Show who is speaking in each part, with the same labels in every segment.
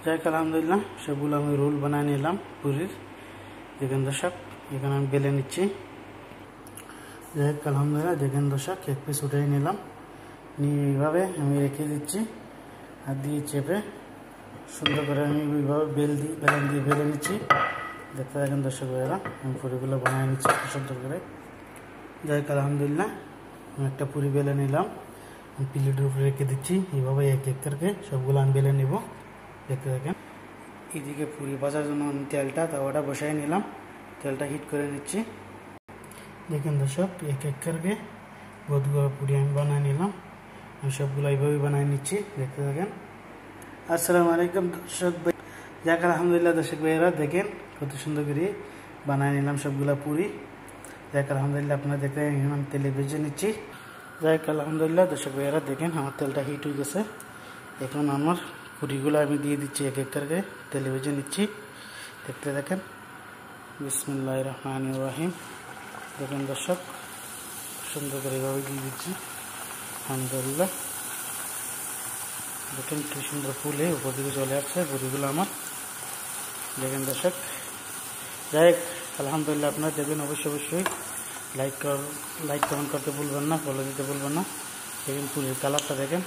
Speaker 1: যাক আলহামদুলিল্লাহ সবগুলো আমি রোল বানিয়ে নিলাম পুরির। দেখেন দর্শক, এখানে আমি বেলে নিচ্ছি। যাক আলহামদুলিল্লাহ দেখেন দর্শক, এক পিস উঠে নিলাম, নিয়ে এইভাবে আমি রেখে দিচ্ছি। আর দিয়ে চেপে সুন্দর করে আমি এইভাবে বেলন দিয়ে বেলে নিচ্ছি। দেখতে থাকেন দর্শক ভাইয়েরা, আমি পুরিগুলো বানিয়ে নিচ্ছি সুন্দর করে। যাক আলহামদুলিল্লাহ আমি একটা পুরি বেলে নিলাম, প্লেটের উপরে রেখে দিচ্ছি। এইভাবে এক এক করে সবগুলো আমি বেলে নেব। দেখতে থাকেন। এদিকে পুরি ভাজার জন্য আমি তাওয়াটা বসাই নিলাম, তেলটা হিট করে নিচ্ছি। দেখেন দর্শক, এক এক করে বহুতগুলো পুরি আমি বানিয়ে নিলাম। আমি সবগুলো এইভাবে বানিয়ে নিচ্ছি। দেখতে থাকেন। আসসালামু আলাইকুম দর্শক ভাই। যাক আলহামদুলিল্লাহ দর্শক ভাইয়েরা, দেখেন কত সুন্দর করে বানিয়ে নিলাম সবগুলো পুরি। যাক আলহামদুলিল্লাহ আপনারা দেখেন, আমি তেলে ভেজে নিচ্ছি। যাক আলহামদুলিল্লাহ দর্শক ভাইয়েরা, দেখেন আমার তেলটা হিট হয়ে গেছে। এখন আমার পুরিগুলো আমি দিয়ে দিচ্ছি, এক এক করে তেলে ভেজে নিচ্ছি। দেখতে দেখেন। বিসমিল্লাহির রহমানির রহিম। দেখেন দর্শক, সুন্দর করে এভাবে দিয়ে দিচ্ছি। আলহামদুলিল্লাহ দেখেন কি সুন্দর ফুলে উপর দিকে চলে আসছে পুরিগুলো আমার। দেখেন দর্শক, যাই হোক আলহামদুলিল্লাহ আপনারা দেখবেন, অবশ্যই লাইক কমেন্ট করতে ভুলবেন না, ফলো দিতে ভুলবেন না। দেখেন পুরির কালারটা দেখেন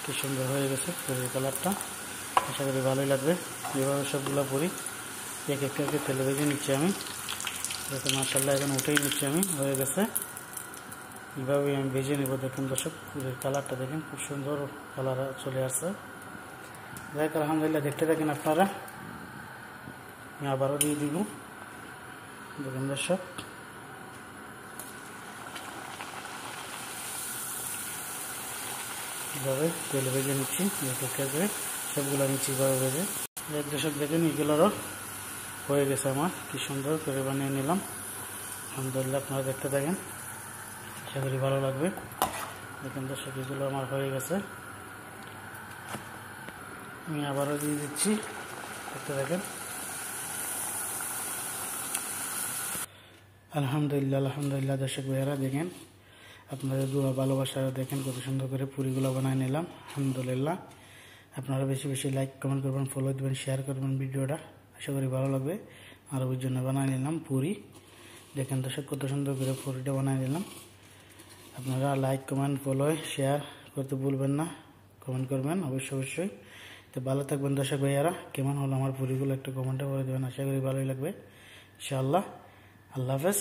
Speaker 1: কি সুন্দর হয়ে গেছে। পুরির কালারটা আশা করি ভালোই লাগবে। এভাবে সবগুলো পুরি এক এক করে তেলে ভেজে নিচ্ছি আমি। দেখুন মাশাআল্লাহ এখন উঠেই নিচ্ছি আমি, হয়ে গেছে। এইভাবেই আমি ভেজে নেব। দেখুন দর্শক, পুরির কালারটা দেখেন খুব সুন্দর কালার চলে আসছে। যাই হোক আলহামদুলিল্লাহ দেখতে থাকেন আপনারা, আমি আবারও দিয়ে দিব। দেখুন দর্শক, এইভাবে তেলে ভেজে নিচ্ছি এক এক করে সবগুলো নিচ্ছি এইভাবে ভেজে। এক দর্শক দেখেন, এগুলোরও হয়ে গেছে আমার, কি সুন্দর করে বানিয়ে নিলাম। আলহামদুলিল্লাহ আপনারা দেখতে থাকেন, আশা করি ভালো লাগবে। দেখেন দর্শক, এগুলো আমার হয়ে গেছে। আমি আবারও দিয়ে দিচ্ছি, দেখতে থাকেন। আলহামদুলিল্লাহ দর্শক ভাইয়েরা, দেখেন আপনাদের দোয়া ভালোবাসা দেখেন কত সুন্দর করে পুরিগুলো বানিয়ে নিলাম। আলহামদুলিল্লাহ আপনারা বেশি বেশি লাইক কমেন্ট করবেন, ফলো দেবেন, শেয়ার করবেন ভিডিওটা, আশা করি ভালো লাগবে। আর ওই জন্য বানিয়ে নিলাম পুরি। দেখেন দর্শক, কত সুন্দর করে পুরিটা বানিয়ে নিলাম। আপনারা লাইক কমেন্ট ফলো শেয়ার করতে ভুলবেন না, কমেন্ট করবেন অবশ্যই। তো ভালো থাকবেন দর্শক ভাইয়ারা। কেমন হলো আমার পুরিগুলো একটু কমেন্টে করে দেবেন, আশা করি ভালোই লাগবে ইনশাআল্লাহ। আল্লাহ হাফেজ।